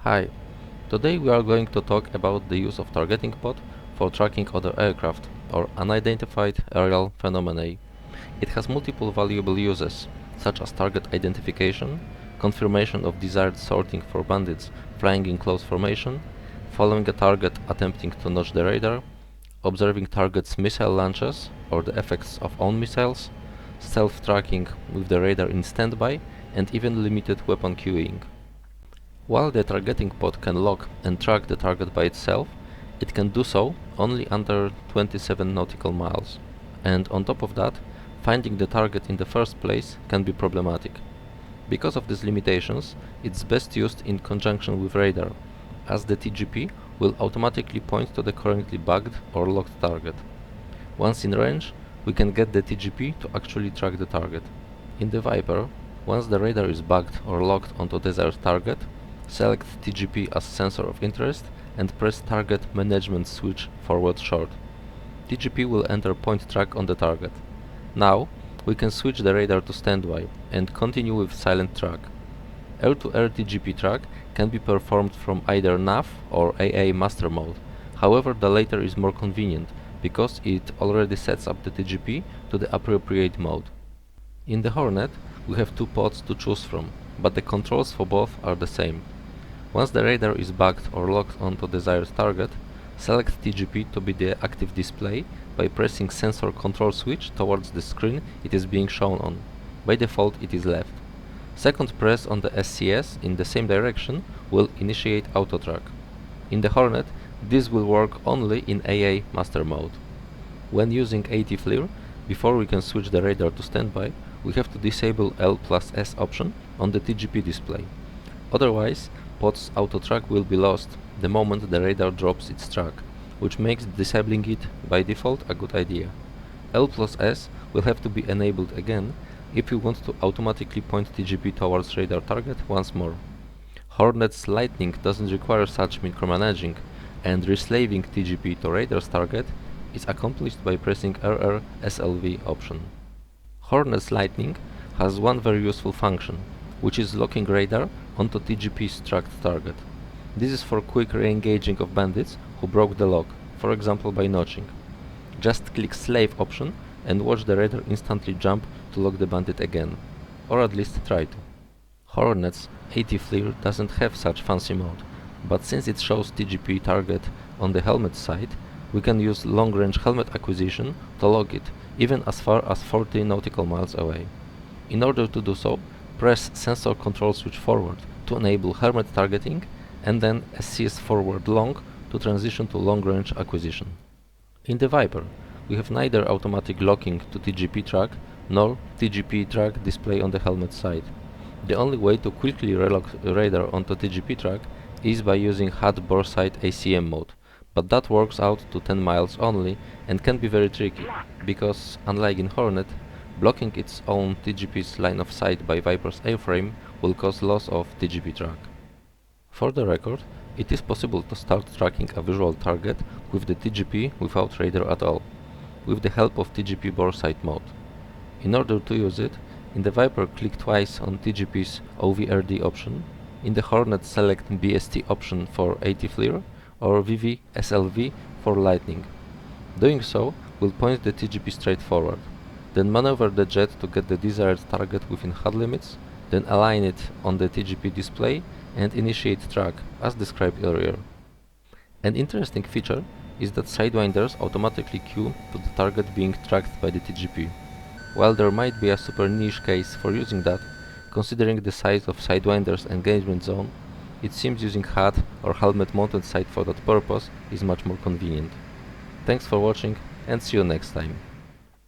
Hi, today we are going to talk about the use of targeting pod for tracking other aircraft or unidentified aerial phenomena. It has multiple valuable uses, such as target identification, confirmation of desired sorting for bandits flying in close formation, following a target attempting to notch the radar, observing targets' missile launches or the effects of own missiles, stealth tracking with the radar in standby, and even limited weapon queuing. While the targeting pod can lock and track the target by itself, it can do so only under 27 nautical miles. And on top of that, finding the target in the first place can be problematic. Because of these limitations, it's best used in conjunction with radar, as the TGP will automatically point to the currently bugged or locked target. Once in range, we can get the TGP to actually track the target. In the Viper, once the radar is bugged or locked onto desired target, select TGP as sensor of interest and press Target Management Switch Forward Short. TGP will enter point track on the target. Now, we can switch the radar to standby and continue with silent track. Air-to-air TGP track can be performed from either nav or AA master mode. However, the latter is more convenient because it already sets up the TGP to the appropriate mode. In the Hornet, we have two pods to choose from, but the controls for both are the same. Once the radar is bugged or locked onto desired target, select TGP to be the active display by pressing sensor control switch towards the screen it is being shown on. By default it is left. Second press on the SCS in the same direction will initiate auto track. In the Hornet, this will work only in AA master mode. When using ATFLIR, before we can switch the radar to standby, we have to disable L+S option on the TGP display. Otherwise, pod's auto track will be lost the moment the radar drops its track, which makes disabling it by default a good idea. L+S will have to be enabled again if you want to automatically point TGP towards radar target once more. Hornet's Litening doesn't require such micromanaging, and reslaving TGP to radar's target is accomplished by pressing RR SLV option. Hornet's Litening has one very useful function, which is locking radar onto TGP's tracked target. This is for quick re-engaging of bandits who broke the lock, for example by notching. Just click Slave option and watch the radar instantly jump to lock the bandit again, or at least try to. Hornet's ATFLIR doesn't have such fancy mode, but since it shows TGP target on the helmet side, we can use long-range helmet acquisition to log it, even as far as 40 nautical miles away. In order to do so, press Sensor Control Switch Forward to enable helmet targeting, and then SCS Forward Long to transition to long-range acquisition. In the Viper, we have neither automatic locking to TGP track nor TGP track display on the helmet side. The only way to quickly relock radar onto TGP track is by using HUD boresight ACM mode, but that works out to 10 miles only and can be very tricky, because unlike in Hornet, blocking its own TGP's line of sight by Viper's airframe will cause loss of TGP track. For the record, it is possible to start tracking a visual target with the TGP without radar at all, with the help of TGP boresight mode. In order to use it, in the Viper click twice on TGP's OVRD option, in the Hornet select BST option for ATFLIR or VV SLV for Litening. Doing so will point the TGP straight forward. Then maneuver the jet to get the desired target within HUD limits, then align it on the TGP display and initiate track, as described earlier. An interesting feature is that Sidewinders automatically queue to the target being tracked by the TGP. While there might be a super niche case for using that, considering the size of Sidewinder's engagement zone, it seems using HUD or helmet mounted sight for that purpose is much more convenient. Thanks for watching and see you next time.